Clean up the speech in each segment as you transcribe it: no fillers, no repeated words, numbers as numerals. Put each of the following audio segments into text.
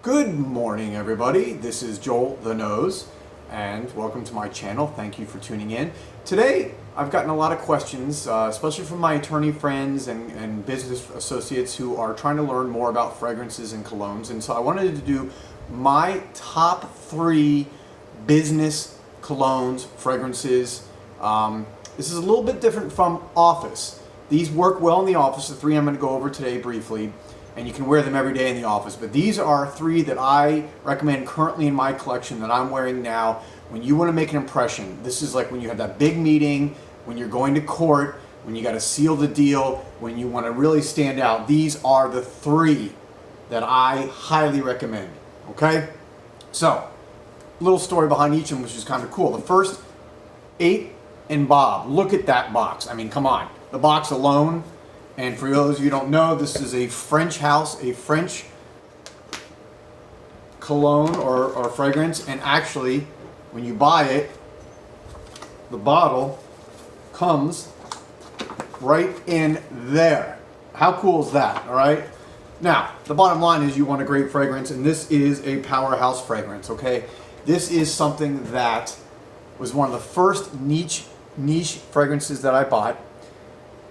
Good morning, everybody. This is Joel the Nose, and welcome to my channel. Thank you for tuning in. Today, I've gotten a lot of questions, especially from my attorney friends and business associates who are trying to learn more about fragrances and colognes. And so I wanted to do my top 3 business colognes, fragrances. This is a little bit different from office. These work well in the office, the 3 I'm going to go over today briefly. And you can wear them every day in the office. But these are 3 that I recommend currently in my collection that I'm wearing now. When you want to make an impression, this is like when you have that big meeting, when you're going to court, when you got to seal the deal, when you want to really stand out. These are the 3 that I highly recommend. Okay? So, little story behind each of them, which is kind of cool. The first, 8 and Bob. Look at that box. I mean, come on. The box alone. And for those of you who don't know, this is a French house, a French cologne or fragrance. And actually, when you buy it, the bottle comes right in there. How cool is that, all right? Now, the bottom line is you want a great fragrance, and this is a powerhouse fragrance, okay? This is something that was one of the first niche fragrances that I bought.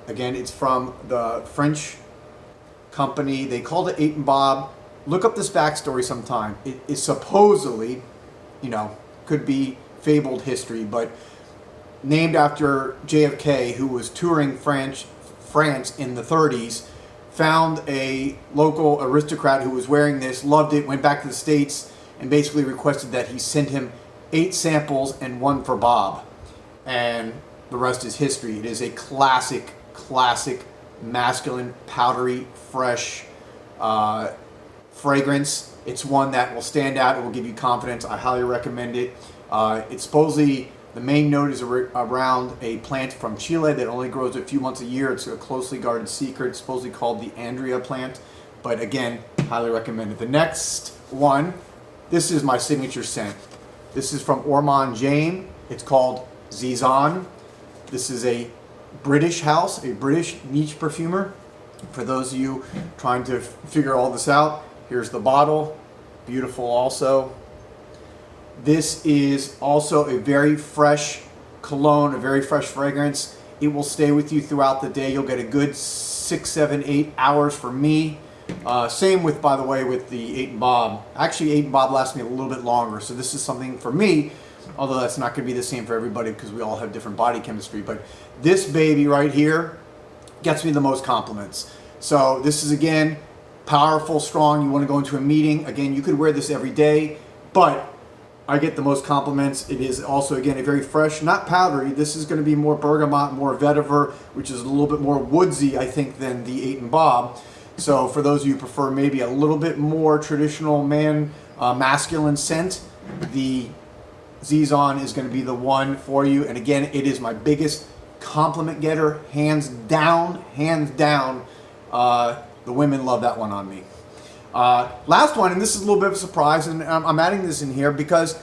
Again, it's from the French company. They called it 8 and Bob. Look up this backstory sometime. It is supposedly, could be fabled history, but named after JFK, who was touring France in the 30s, found a local aristocrat who was wearing this, loved it, went back to the States, and basically requested that he send him 8 samples and 1 for Bob. And the rest is history. It is a classic, masculine, powdery, fresh fragrance. It's one that will stand out. It will give you confidence. I highly recommend it. It's supposedly, the main note is around a plant from Chile that only grows a few months a year. It's a closely guarded secret. It's supposedly called the Andrea plant. But again, highly recommend it. The next one, this is my signature scent. This is from Ormond James. It's called Zizan. This is a British house, a British niche perfumer. For those of you trying to figure all this out, here's the bottle. Beautiful also. This is also a very fresh cologne, a very fresh fragrance. It will stay with you throughout the day. You'll get a good 6, 7, 8 hours for me. Same with, by the way, with the 8 and Bob. Actually, 8 and Bob lasts me a little bit longer. So this is something for me, although that's not going to be the same for everybody because we all have different body chemistry. But this baby right here gets me the most compliments. So this is, again, powerful, strong. You want to go into a meeting. Again, you could wear this every day, but I get the most compliments. It is also, again, a very fresh, not powdery. This is going to be more bergamot, more vetiver, which is a little bit more woodsy, I think, than the 8 and Bob. So for those of you who prefer maybe a little bit more traditional masculine scent, the Zizan is going to be the one for you. And again, it is my biggest compliment getter, hands down. The women love that one on me. Last one, and this is a little bit of a surprise, and I'm adding this in here because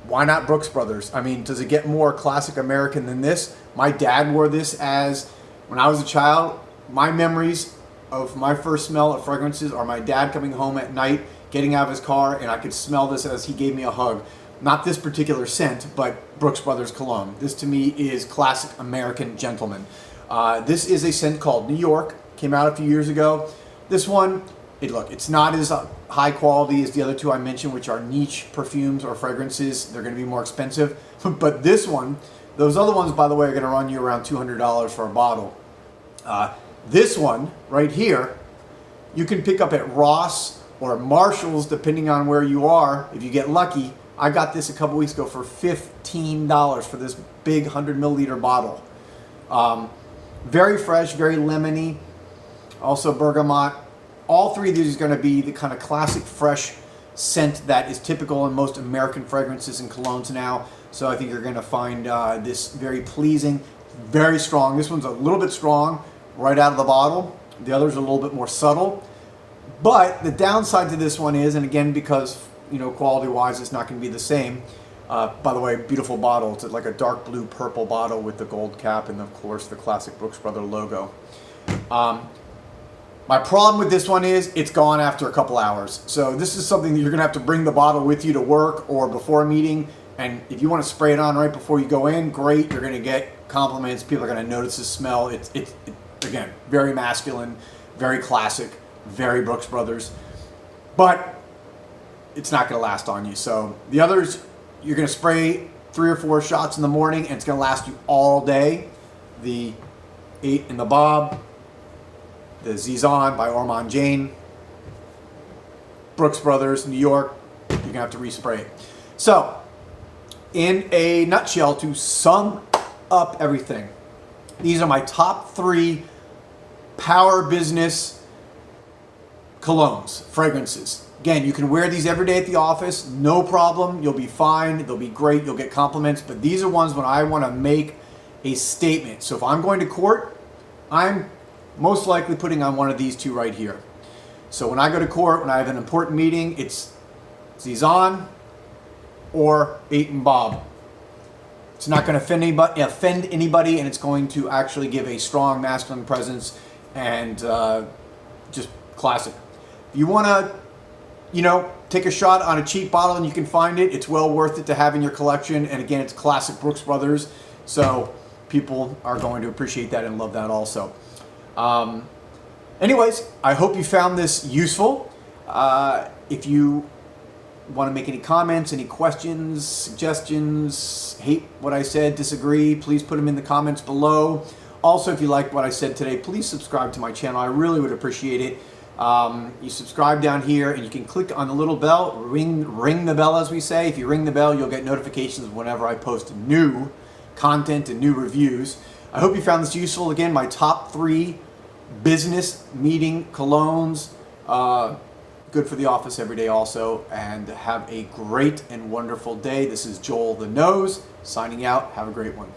why not Brooks Brothers? I mean, does it get more classic American than this? My dad wore this when I was a child. My memories of my first smell of fragrances are my dad coming home at night, getting out of his car, and I could smell this as he gave me a hug. Not this particular scent, but Brooks Brothers cologne. This to me is classic American gentleman. This is a scent called New York. Came out a few years ago. This one, it's not as high quality as the other 2 I mentioned, which are niche perfumes or fragrances. They're going to be more expensive. But this one, those other ones, by the way, are going to run you around $200 for a bottle. This one right here, you can pick up at Ross or Marshall's, depending on where you are, if you get lucky. I got this a couple weeks ago for $15 for this big 100 milliliter bottle. Very fresh, very lemony, also bergamot. All 3 of these are going to be the kind of classic fresh scent that is typical in most American fragrances and colognes now. So I think you're going to find this very pleasing, very strong. This one's a little bit strong right out of the bottle. The others are a little bit more subtle. But the downside to this one is, and again, because quality-wise, it's not going to be the same. By the way, beautiful bottle. It's like a dark blue purple bottle with the gold cap and, of course, the classic Brooks Brothers logo. My problem with this one is it's gone after a couple hours. So this is something that you're gonna have to bring the bottle with you to work or before a meeting. And if you want to spray it on right before you go in, great. You're gonna get compliments. People are gonna notice the smell. It's again, very masculine, very classic, very Brooks Brothers. But it's not gonna last on you. So the others, you're gonna spray 3 or 4 shots in the morning and it's gonna last you all day. The 8 in the Bob, the Zizan by Ormond Jane, Brooks Brothers, New York, you're gonna have to respray it. So, in a nutshell, to sum up everything, these are my top 3 power business colognes, fragrances. Again, you can wear these every day at the office, no problem. You'll be fine. They'll be great. You'll get compliments. But these are ones when I want to make a statement. So if I'm going to court, I'm most likely putting on one of these 2 right here. So when I go to court, when I have an important meeting, it's Zizan or 8 and Bob. It's not going to offend anybody, and it's going to actually give a strong masculine presence and just classic. If you want to, take a shot on a cheap bottle and you can find it, it's well worth it to have in your collection. And again, it's classic Brooks Brothers, so people are going to appreciate that and love that also. Anyways, I hope you found this useful. If you want to make any comments, any questions, suggestions, hate what I said, disagree, please put them in the comments below. Also, if you like what I said today, please subscribe to my channel. I really would appreciate it. You subscribe down here and you can click on the little bell, ring the bell as we say. If you ring the bell, you'll get notifications whenever I post new content and new reviews. I hope you found this useful. Again, my top 3 business meeting colognes. Good for the office every day also. And have a great and wonderful day. This is Joel the Nose signing out. Have a great one.